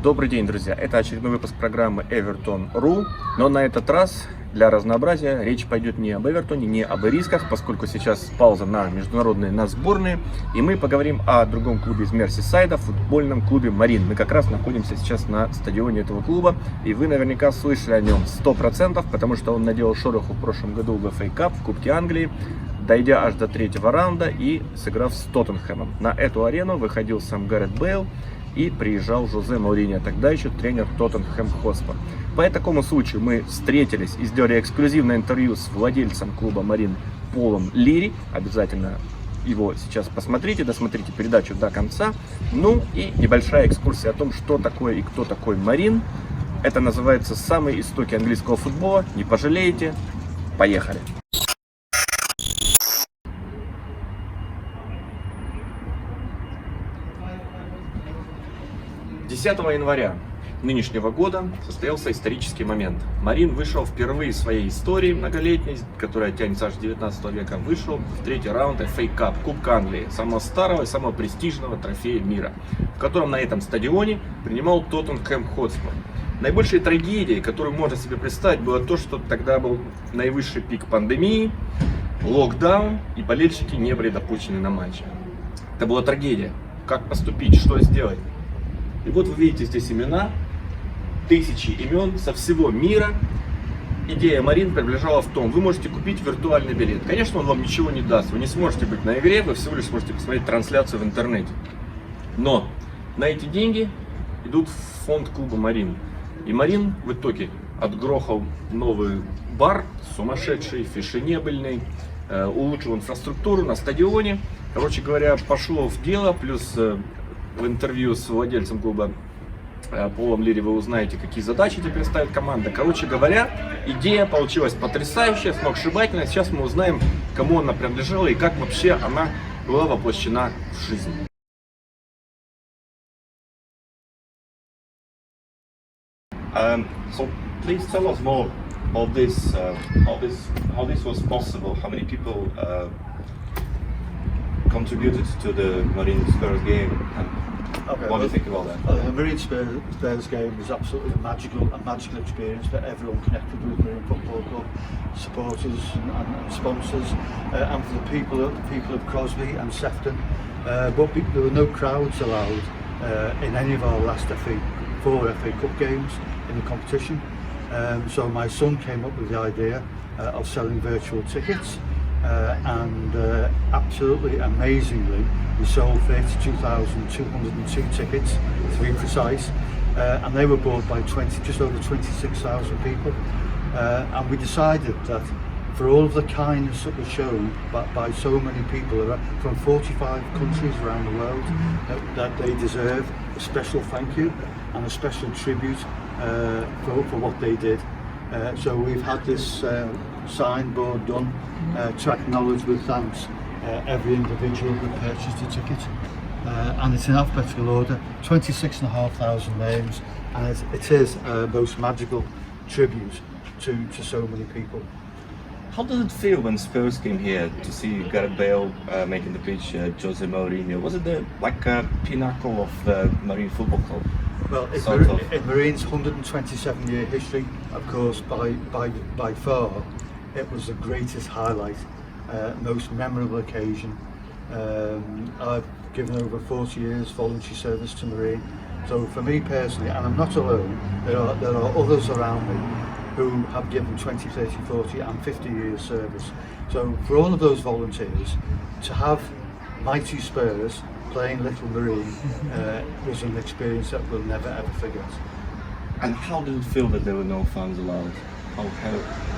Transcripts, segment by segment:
Добрый день, друзья! Это очередной выпуск программы Everton.ru, но на этот раз для разнообразия речь пойдет не об Эвертоне, не об ирисках, поскольку сейчас пауза на международные, на сборные, и мы поговорим о другом клубе из Мерсисайда, футбольном клубе Марин. Мы как раз находимся сейчас на стадионе этого клуба, и вы наверняка слышали о нем 100%, потому что он наделал шороху в прошлом году в FA Cup, в Кубке Англии, дойдя аж до третьего раунда и сыграв с Тоттенхэмом. На эту арену выходил сам Гарет Бейл и приезжал Жозе Мауриньо, тогда еще тренер Тоттенхэм Хотспур. По такому случаю мы встретились и сделали эксклюзивное интервью с владельцем клуба Марин Полом Лири. Обязательно его сейчас посмотрите, досмотрите передачу до конца. Ну и небольшая экскурсия о том, что такое и кто такой Марин. Это называется «Самые истоки английского футбола». Не пожалеете. Поехали! 10 января нынешнего года состоялся исторический момент. Марин вышел впервые в своей истории многолетней, которая тянется аж 19 века, вышел в третий раунд FA Cup, Кубка Англии, самого старого и самого престижного трофея мира, в котором на этом стадионе принимал Тоттенхэм Хотспур. Наибольшей трагедией, которую можно себе представить, было то, что тогда был наивысший пик пандемии, локдаун, и болельщики не были допущены на матчи. Это была трагедия. Как поступить, что сделать? И вот вы видите здесь имена, тысячи имен со всего мира. Идея Марин приближала в том, вы можете купить виртуальный билет. Конечно, он вам ничего не даст, вы не сможете быть на игре, вы всего лишь сможете посмотреть трансляцию в интернете. Но на эти деньги идут в фонд клуба Марин. И Марин в итоге отгрохал новый бар, сумасшедший, фешенебельный, улучшил инфраструктуру на стадионе. Короче говоря, пошло в дело, плюс в интервью с владельцем клуба Полом Лири вы узнаете, какие задачи теперь ставит команда. Короче говоря, идея получилась потрясающая, сногсшибательная. Сейчас мы узнаем, кому она принадлежала и как вообще она была воплощена в жизнь. So please tell us more about this, how this was possible, how many people contributed to the Marine Spurs game. Okay, what do you think about that? The Marine Spurs game was absolutely a magical experience for everyone connected with Marine Football Club, supporters and sponsors, and for the people of Crosby and Sefton. But there were no crowds allowed in any of our last four FA Cup games in the competition. So my son came up with the idea of selling virtual tickets. And absolutely amazingly, we sold 32,202 tickets, to be precise, and they were bought by just over 26,000 people. And we decided that for all of the kindness that was shown by so many people from 45 countries around the world, that they deserve a special thank you and a special tribute for what they did. So we've had this signboard done to acknowledge with thanks every individual who purchased a ticket, and it's in alphabetical order, 26,500 names, and it is a most magical tribute to so many people. How did it feel when Spurs came here to see Gareth Bale making the pitch, Jose Mourinho? Was it like a pinnacle of the Marine Football Club? Well, in Marine's 127-year history, of course, by far, it was the greatest highlight, most memorable occasion. I've given over 40 years voluntary service to Marine, so for me personally, and I'm not alone, there are others around me who have given 20, 30, 40 and 50 years service. So for all of those volunteers, to have mighty Spurs playing Little Marine was an experience that we'll never ever forget. And how did it feel that there were no fans allowed? How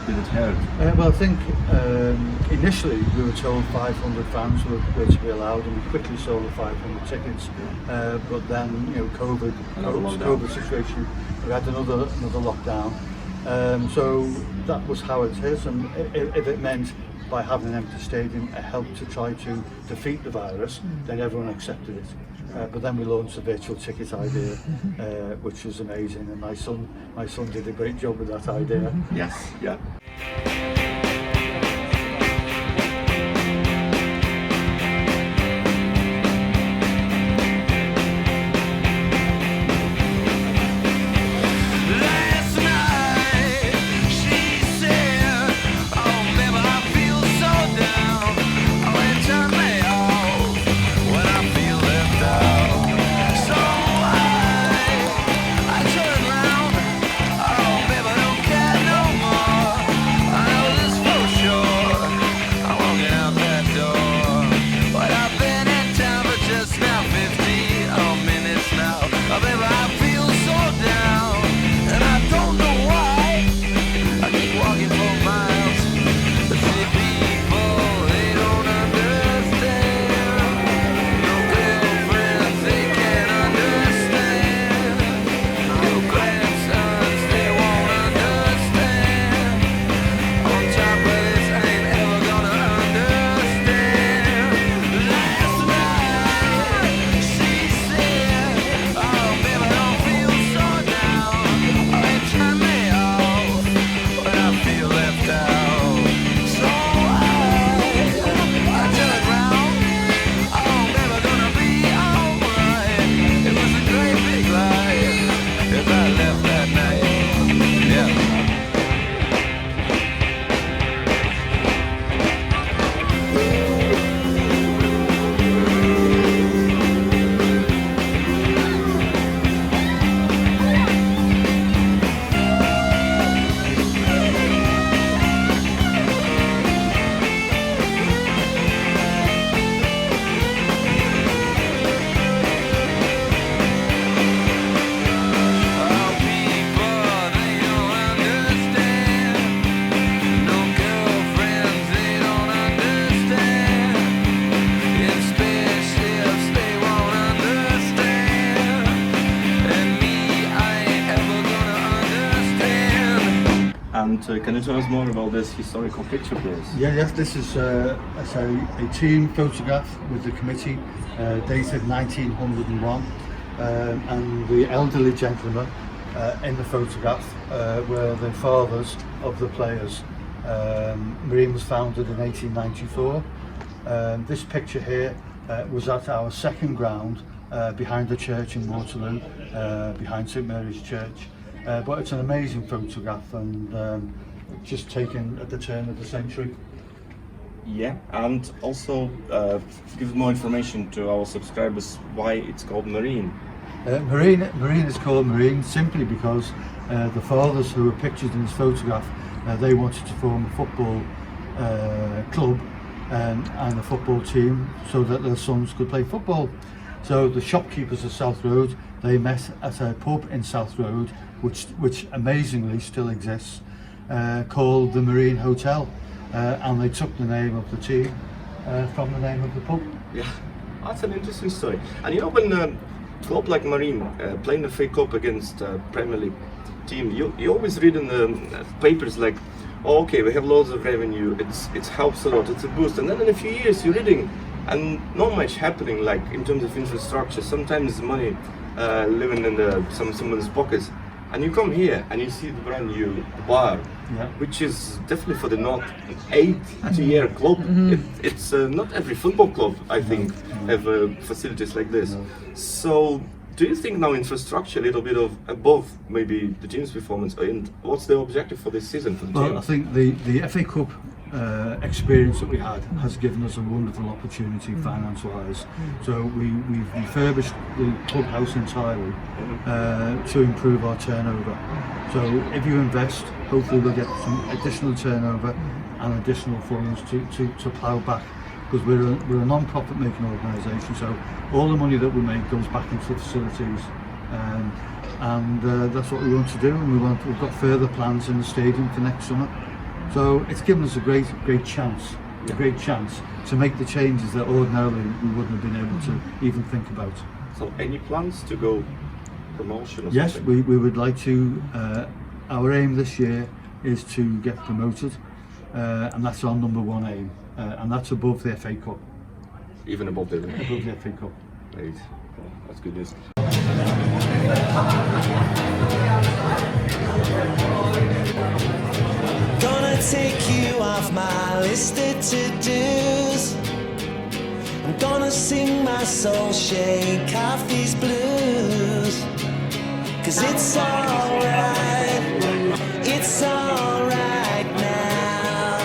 did it hurt? Well, I think initially we were told 500 fans were to be allowed, and we quickly sold the 500 tickets. But then, COVID situation, we had another lockdown. So that was how it is, and if it meant by having an empty stadium it helped to try to defeat the virus, then everyone accepted it. But then we launched the virtual ticket idea, which was amazing, and my son did a great job with that idea. Yes, yeah. And can you tell us more about this historical picture, please? Yes, this is a team photograph with the committee dated 1901, and the elderly gentlemen in the photograph were the fathers of the players. Marine was founded in 1894. This picture here was at our second ground behind the church in Waterloo, behind St Mary's Church. But it's an amazing photograph and just taken at the turn of the century. Yeah, and also give more information to our subscribers why it's called Marine. Marine is called Marine simply because the fathers who were pictured in this photograph, they wanted to form a football club and a football team so that their sons could play football. So the shopkeepers of South Road, they met at a pub in South Road, which amazingly still exists, called the Marine Hotel, and they took the name of the team from the name of the pub. Yeah, that's an interesting story. And you know, when a club like Marine playing the FA Cup against Premier League team, you always read in the papers like, oh, okay, we have loads of revenue, it helps a lot, it's a boost, and then in a few years you're reading and not much happening, like in terms of infrastructure. Sometimes money living in someone's pockets, and you come here and you see the brand new bar, Yeah. which is definitely for the not 8-year club. It's not every football club, I think, have facilities like this. So do you think now infrastructure a little bit of above maybe the team's performance, and what's the objective for this season for the team? Well, I think the FA Cup experience that we had has given us a wonderful opportunity finance-wise. So we've refurbished the clubhouse entirely to improve our turnover. So if you invest, hopefully we'll get some additional turnover and additional funds to plough back, because we're a non-profit making organisation, so all the money that we make goes back into the facilities, and that's what we want to do, and we've got further plans in the stadium for next summer. So it's given us a great chance to make the changes that ordinarily we wouldn't have been able to even think about. So any plans to go promotion or Yes, something? we would like to. Our aim this year is to get promoted, and that's our number one aim, and that's above the FA Cup. Even above the Above the FA Cup. Right. Well, that's good news. Gonna take you off my list of to-dos. I'm gonna sing my soul, shake off these blues. 'Cause it's alright, it's alright now.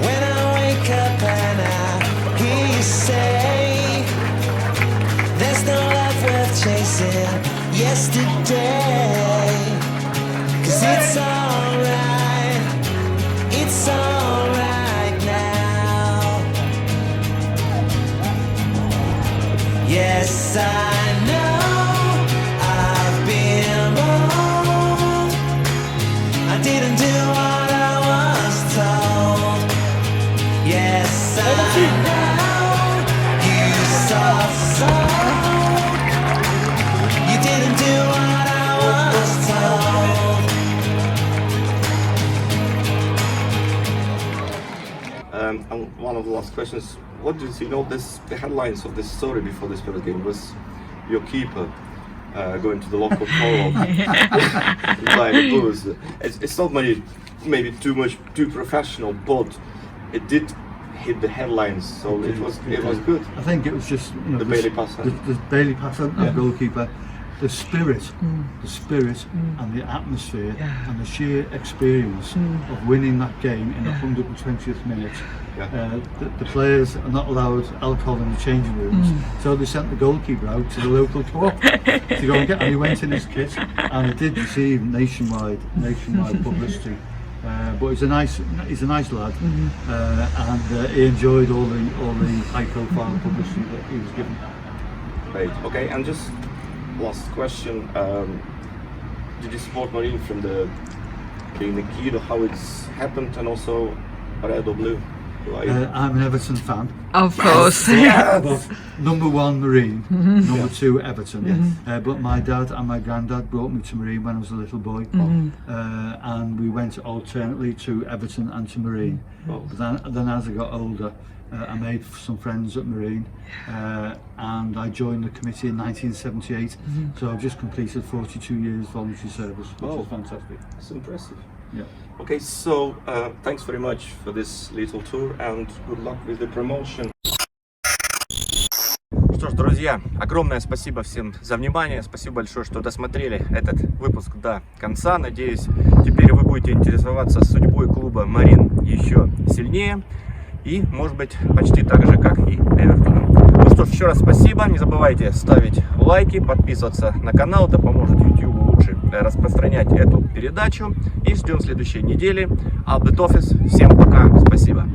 When I wake up and I hear you say there's no love worth chasing yesterday. 'Cause it's alright now. Yes, I know I've been wrong. I didn't do what I was told. Yes, I know you saw soul. You didn't do what I was told. And one of the last questions, what did you know the headlines of this story before this first game was your keeper going to the local co-op buying a booze. It's not maybe too professional, but it did hit the headlines, so it was good. I think it was just The Bailey pass, the Bailey pass and goalkeeper, the spirit and the atmosphere and the sheer experience of winning that game in the 120th minute. The players are not allowed alcohol in the changing rooms, so they sent the goalkeeper out to the local co-op to go and get, and he went in his kit, and it did receive nationwide publicity. But he's a nice lad, and he enjoyed all the high-profile publicity that he was given. Right. Okay. And just last question: did you support Marine from being the key to how it's happened, and also red or blue? Why? I'm an Everton fan. Of course. But number one, Marine. Number two, Everton. But my dad and my granddad brought me to Marine when I was a little boy. And we went alternately to Everton and to Marine. But then as I got older, I made some friends at Marine, and I joined the committee in 1978. So I've just completed 42 years voluntary service, which is fantastic. That's impressive. Yeah. Okay, so thanks very much for this little tour and good luck with the promotion. Что ж, друзья, огромное спасибо всем за внимание. Спасибо большое, что досмотрели этот выпуск до конца. Надеюсь, теперь вы будете интересоваться судьбой клуба Марин еще сильнее. И, может быть, почти так же, как и Эвертоном. Ну что ж, еще раз спасибо. Не забывайте ставить лайки, подписываться на канал. Это поможет YouTube лучше распространять эту передачу. И ждем следующей недели. Albert Office. Всем пока. Спасибо.